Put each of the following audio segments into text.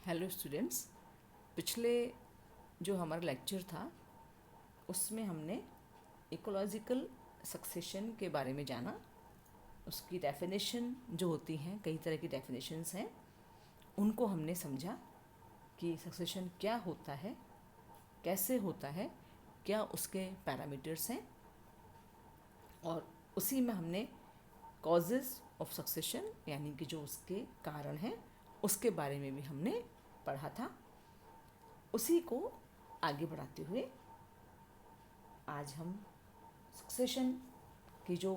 Hello students. पिछले जो हमारा लेक्चर था उसमें हमने इकोलॉजिकल सक्सेशन के बारे में जाना। उसकी डेफिनेशन जो होती हैं, कई तरह की डेफिनेशंस हैं, उनको हमने समझा कि सक्सेशन क्या होता है, कैसे होता है, क्या उसके पैरामीटर्स हैं, और उसी में हमने कॉजेज़ ऑफ सक्सेशन यानी कि जो उसके कारण हैं उसके बारे में भी हमने पढ़ा था। उसी को आगे बढ़ाते हुए आज हम सक्सेशन के जो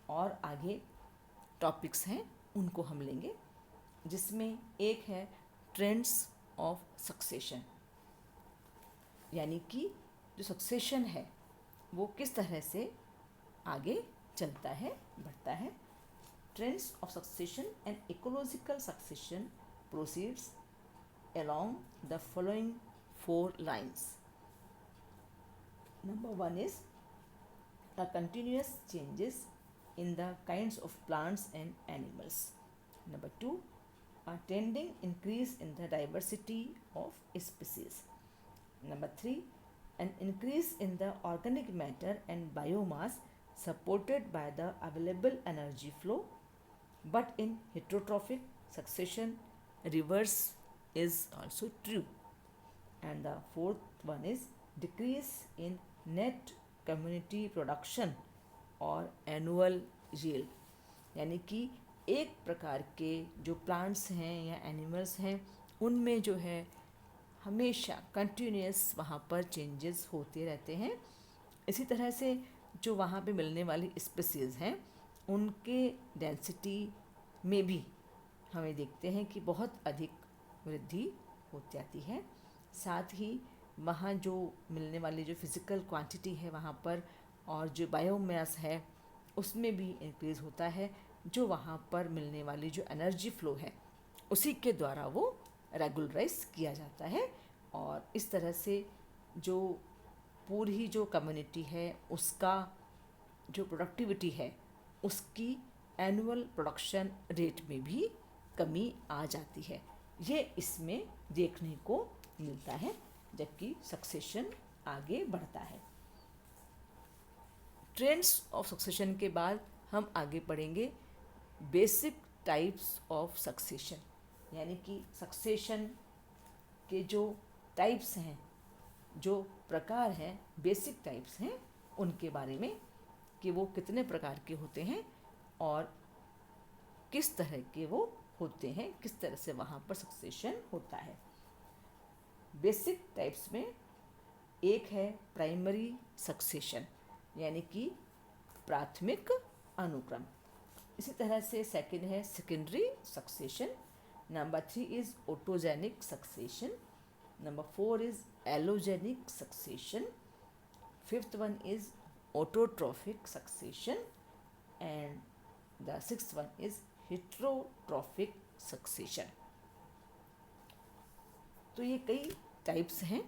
और आगे टॉपिक्स हैं उनको हम लेंगे, जिसमें एक है ट्रेंड्स ऑफ सक्सेशन, यानी कि जो सक्सेशन है वो किस तरह से आगे चलता है, बढ़ता है। Trends of succession and ecological succession proceeds along the following 4 lines. Number 1 is a continuous changes in the kinds of plants and animals. Number 2, a tending increase in the diversity of species. Number 3, an increase in the organic matter and biomass supported by the available energy flow, but in heterotrophic succession reverse is also true. And the fourth one is decrease in net community production और annual yield, यानी कि एक प्रकार के जो plants हैं या animals हैं उनमें जो है हमेशा कंटिन्यूस वहाँ पर चेंजेस होते रहते हैं। इसी तरह से जो वहाँ पे मिलने वाली स्पीसीज़ हैं उनके डेंसिटी में भी हमें देखते हैं कि बहुत अधिक वृद्धि हो जाती है। साथ ही वहाँ जो मिलने वाली जो फिज़िकल क्वांटिटी है वहाँ पर और जो बायोमास है उसमें भी इंक्रीज़ होता है। जो वहाँ पर मिलने वाली जो एनर्जी फ्लो है उसी के द्वारा वो रेगुलराइज किया जाता है, और इस तरह से जो पूरी जो कम्युनिटी है उसका जो प्रोडक्टिविटी है उसकी एनुअल प्रोडक्शन रेट में भी कमी आ जाती है। ये इसमें देखने को मिलता है जबकि सक्सेशन आगे बढ़ता है। ट्रेंड्स ऑफ सक्सेशन के बाद हम आगे पढ़ेंगे बेसिक टाइप्स ऑफ सक्सेशन, यानी कि सक्सेशन के जो टाइप्स हैं, जो प्रकार हैं, बेसिक टाइप्स हैं, उनके बारे में कि वो कितने प्रकार के होते हैं और किस तरह के वो होते हैं, किस तरह से वहाँ पर सक्सेशन होता है। बेसिक टाइप्स में एक है प्राइमरी सक्सेशन, यानी कि प्राथमिक अनुक्रम। इसी तरह से सेकंड है secondary succession. Number 3 is autogenic succession. Number 4 is allogenic succession. Fifth one is autotrophic succession and the sixth one is heterotrophic succession. तो ये कई टाइप्स हैं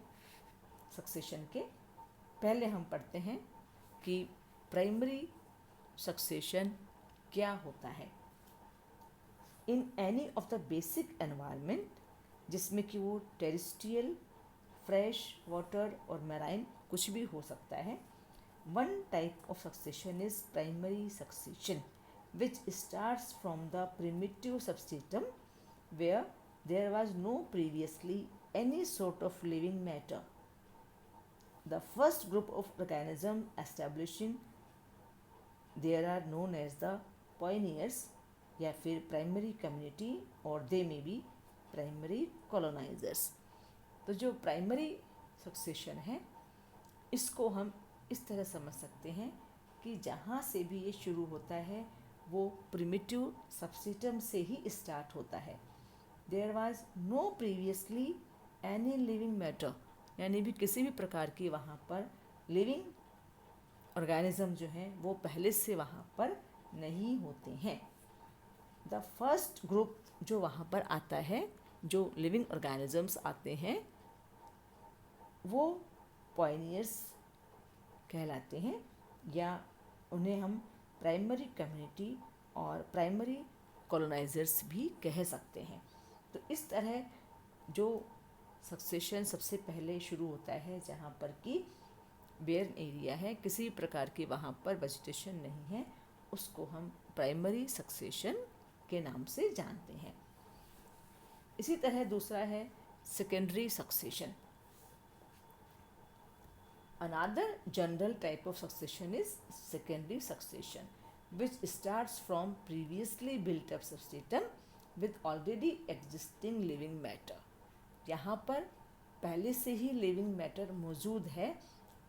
सक्सेशन के। पहले हम पढ़ते हैं कि प्राइमरी सक्सेशन क्या होता है। In any of the basic environment, जिसमें कि वो टेरेस्ट्रियल, फ्रेश वाटर और मैराइन कुछ भी हो सकता है, one type of succession is primary succession which starts from the primitive substratum where there was no previously any sort of living matter. The first group of organisms establishing there are known as the pioneers या फिर primary community और they may be primary colonizers. तो जो primary succession है इसको हम इस तरह समझ सकते हैं कि जहाँ से भी ये शुरू होता है वो प्रिमिटिव सबस्ट्रेटम से ही स्टार्ट होता है। There was no previously any living matter, यानी भी किसी भी प्रकार की वहाँ पर लिविंग ऑर्गेनिज्म जो हैं वो पहले से वहाँ पर नहीं होते हैं। द फर्स्ट ग्रुप जो वहाँ पर आता है, जो लिविंग ऑर्गेनिजम्स आते हैं, वो पॉइनियर्स कहलाते हैं या उन्हें हम प्राइमरी कम्युनिटी और प्राइमरी कॉलोनाइजर्स भी कह सकते हैं। तो इस तरह जो सक्सेशन सबसे पहले शुरू होता है जहाँ पर कि बेयर एरिया है, किसी प्रकार की वहाँ पर वेजिटेशन नहीं है, उसको हम प्राइमरी सक्सेशन के नाम से जानते हैं। इसी तरह दूसरा है secondary succession. Another general type of succession is secondary succession, which starts from previously built up substratum with already existing living matter. यहाँ पर पहले से ही लिविंग मैटर मौजूद है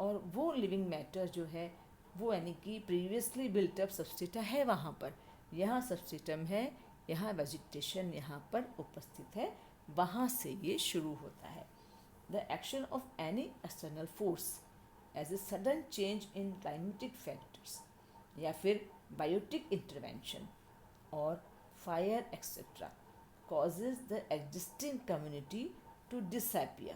और वो लिविंग मैटर जो है वो यानी कि प्रीवियसली बिल्ट अप सबस्टेटा है, वहाँ पर यहाँ सबस्टेटम है, यहाँ वेजिटेशन यहाँ पर उपस्थित है, वहाँ से ये शुरू होता है। The action of any external force as a sudden change in climatic factors या फिर बायोटिक इंटरवेंशन और fire etcetera causes the existing community to disappear.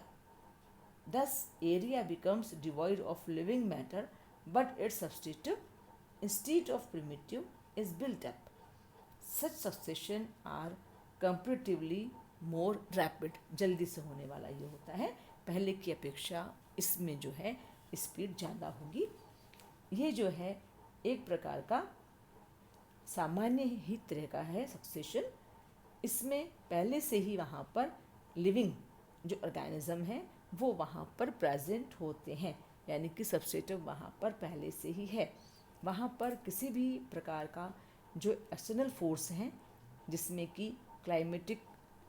Thus, area becomes devoid of living matter, but its substitute, instead of primitive, is built up. Such succession are comparatively more rapid. जल्दी से होने वाला ये होता है, पहले की अपेक्षा इसमें जो है स्पीड ज़्यादा होगी। ये जो है एक प्रकार का सामान्य ही तरह का है सक्सेशन। इसमें पहले से ही वहाँ पर लिविंग जो ऑर्गेनिज्म है वो वहाँ पर प्रेजेंट होते हैं, यानी कि सबस्ट्रेटम वहाँ पर पहले से ही है। वहाँ पर किसी भी प्रकार का जो एक्सटर्नल फोर्स हैं जिसमें कि क्लाइमेटिक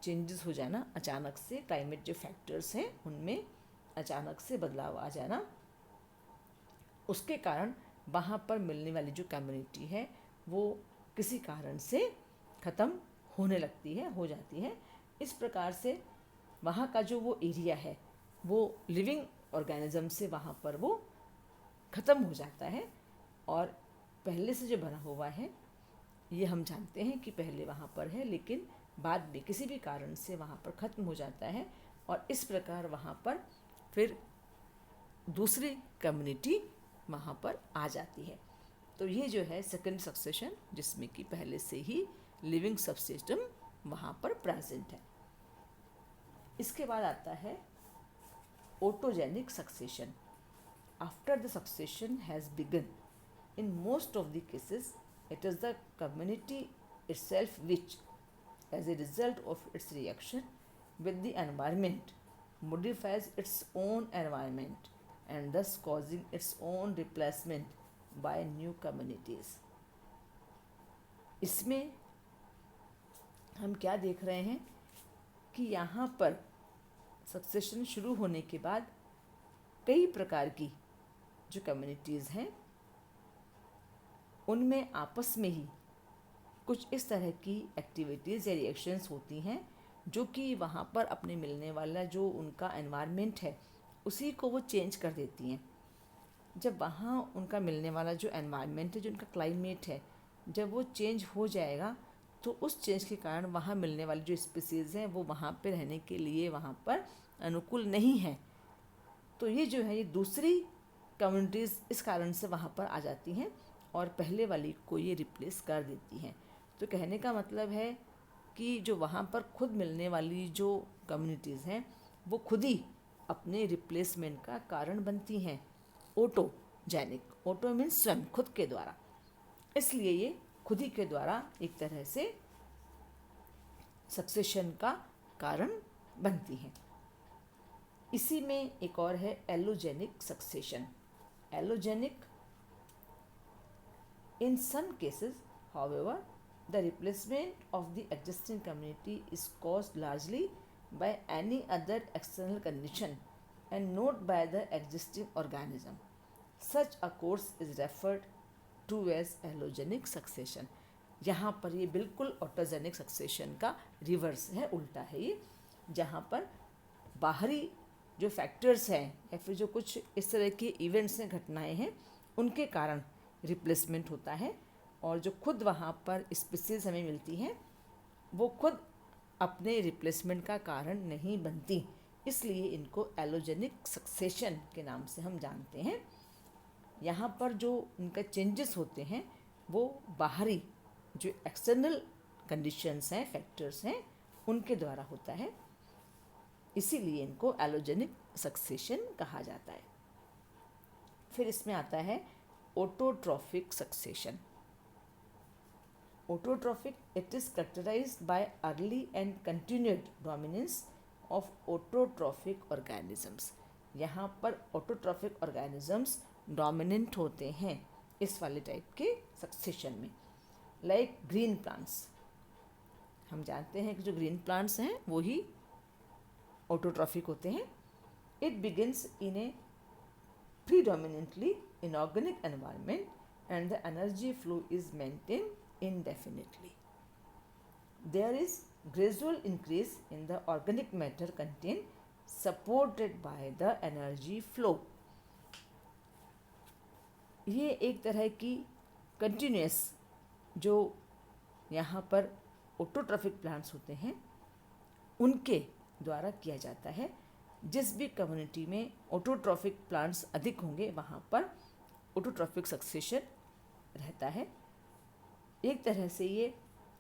चेंजेस हो जाना, अचानक से क्लाइमेट जो फैक्टर्स हैं उनमें अचानक से बदलाव आ जाना, उसके कारण वहाँ पर मिलने वाली जो कम्युनिटी है वो किसी कारण से ख़त्म होने लगती है, हो जाती है। इस प्रकार से वहाँ का जो वो एरिया है वो लिविंग ऑर्गेनिज्म से वहाँ पर वो ख़त्म हो जाता है और पहले से जो बना हुआ है ये हम जानते हैं कि पहले वहाँ पर है, लेकिन बाद में किसी भी कारण से वहाँ पर ख़त्म हो जाता है और इस प्रकार वहाँ पर फिर दूसरी कम्युनिटी वहाँ पर आ जाती है। तो ये जो है सेकंड सक्सेशन, जिसमें कि पहले से ही लिविंग सबसिस्टम वहाँ पर प्रेजेंट है। इसके बाद आता है autogenic succession. After the succession has begun, in most of the cases it is the community itself which, as a result of its reaction with the environment, modifies its own environment and thus causing its own replacement by new communities. इसमें हम क्या देख रहे हैं कि यहाँ पर succession शुरू होने के बाद कई प्रकार की जो कम्युनिटीज़ हैं उनमें आपस में ही कुछ इस तरह की एक्टिविटीज़ या रिएक्शंस होती हैं जो कि वहाँ पर अपने मिलने वाला जो उनका एनवायरनमेंट है उसी को वो चेंज कर देती हैं। जब वहाँ उनका मिलने वाला जो एनवायरनमेंट है, जो उनका क्लाइमेट है, जब वो चेंज हो जाएगा तो उस चेंज के कारण वहाँ मिलने वाली जो स्पीसीज़ हैं वो वहाँ पे रहने के लिए वहाँ पर अनुकूल नहीं है। तो ये जो है ये दूसरी कम्युनिटीज़ इस कारण से वहाँ पर आ जाती हैं और पहले वाली को ये रिप्लेस कर देती हैं। तो कहने का मतलब है कि जो वहाँ पर खुद मिलने वाली जो कम्युनिटीज़ हैं वो खुद ही अपने रिप्लेसमेंट का कारण बनती हैं। ऑटोजेनिक, ऑटो मीन्स स्वयं, खुद के द्वारा, इसलिए ये खुद ही के द्वारा एक तरह से सक्सेशन का कारण बनती हैं। इसी में एक और है allogenic succession. Allogenic, in some cases, however, the replacement of the existing community is caused largely by any other external condition and not by the existing organism. Such a course is referred to as allogenic succession. यहाँ पर ये बिल्कुल autogenic succession का reverse है, उल्टा है ये, जहाँ पर बाहरी जो फैक्टर्स हैं या फिर जो कुछ इस तरह के इवेंट्स हैं, घटनाएं हैं, उनके कारण रिप्लेसमेंट होता है और जो खुद वहाँ पर स्पीसीज हमें मिलती हैं वो खुद अपने रिप्लेसमेंट का कारण नहीं बनती, इसलिए इनको एलोजेनिक सक्सेशन के नाम से हम जानते हैं। यहाँ पर जो उनका चेंजेस होते हैं वो बाहरी जो एक्सटर्नल कंडीशंस हैं, फैक्टर्स हैं, उनके द्वारा होता है। इसीलिए इनको एलोजेनिक सक्सेशन कहा जाता है। फिर इसमें आता है autotrophic succession. Autotrophic, it is characterized by early and continued dominance of autotrophic organisms. यहाँ पर autotrophic organisms dominant होते हैं इस वाले टाइप के सक्सेशन में। लाइक ग्रीन प्लांट्स, हम जानते हैं कि जो ग्रीन प्लांट्स हैं वो ही ऑटोट्रॉफिक होते हैं। It begins in A predominantly inorganic environment and the energy flow is maintained indefinitely. There is gradual increase in the organic matter content supported by the energy flow. ये एक तरह की continuous जो यहाँ पर ऑटोट्रॉफिक प्लांट्स होते हैं उनके द्वारा किया जाता है। जिस भी कम्युनिटी में ऑटोट्रॉफिक प्लांट्स अधिक होंगे वहाँ पर ऑटोट्रॉफिक सक्सेशन रहता है। एक तरह से ये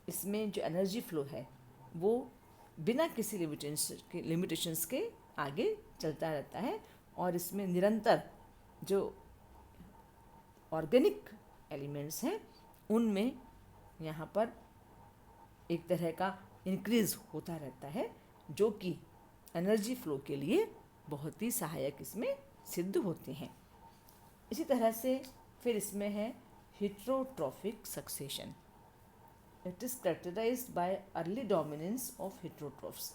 इसमें जो एनर्जी फ्लो है वो बिना किसी लिमिटेशंस के आगे चलता रहता है और इसमें निरंतर जो ऑर्गेनिक एलिमेंट्स हैं उनमें यहाँ पर एक तरह का इंक्रीज़ होता रहता है जो कि एनर्जी फ्लो के लिए बहुत ही सहायक इसमें सिद्ध होते हैं। इसी तरह से फिर इसमें है heterotrophic succession. It is characterized by early dominance of heterotrophs.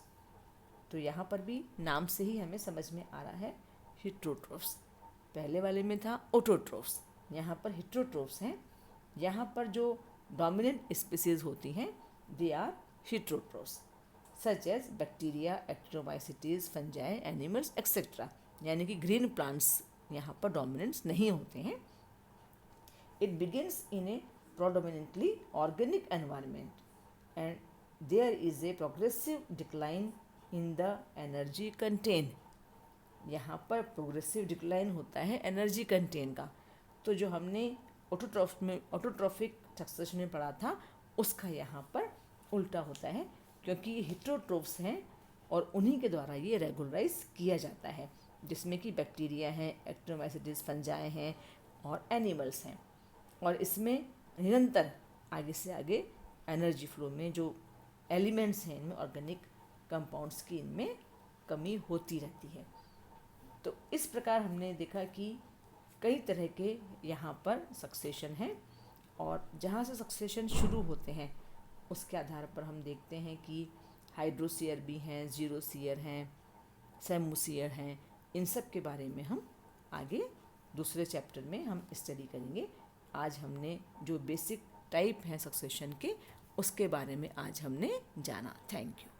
तो यहाँ पर भी नाम से ही हमें समझ में आ रहा है हेटेरोट्रॉफ्स। पहले वाले में था ऑटोट्रॉफ्स, यहाँ पर हेटेरोट्रॉफ्स हैं। यहाँ पर जो डोमिनेंट स्पीसीज होती हैं they are heterotrophs such as bacteria, actinomycetes, fungi, animals etcetera. यानी कि ग्रीन प्लांट्स यहाँ पर डोमिनेंट्स नहीं होते हैं। It begins in a predominantly organic environment and there is a progressive decline in the energy content. यहाँ पर प्रोग्रेसिव डिक्लाइन होता है एनर्जी कंटेन का। तो जो हमने ऑटोट्रॉफिक सक्सेशन में पढ़ा था उसका यहाँ पर उल्टा होता है, क्योंकि ये हेटेरोट्रॉफ्स हैं और उन्हीं के द्वारा ये रेगुलराइज किया जाता है, जिसमें कि बैक्टीरिया हैं, एक्टिनोमाइसीटीज, फंजाई हैं और एनिमल्स हैं। और इसमें निरंतर आगे से आगे एनर्जी फ्लो में जो एलिमेंट्स हैं इनमें ऑर्गेनिक कंपाउंड्स की इनमें कमी होती रहती है। तो इस प्रकार हमने देखा कि कई तरह के यहाँ पर सक्सेशन हैं और जहाँ से सक्सेशन शुरू होते हैं उसके आधार पर हम देखते हैं कि हाइड्रोसीयर भी हैं, जीरोसीयर हैं, सेमोसीयर हैं। इन सब के बारे में हम आगे दूसरे चैप्टर में हम स्टडी करेंगे। आज हमने जो बेसिक टाइप हैं सक्सेशन के उसके बारे में आज हमने जाना। Thank you.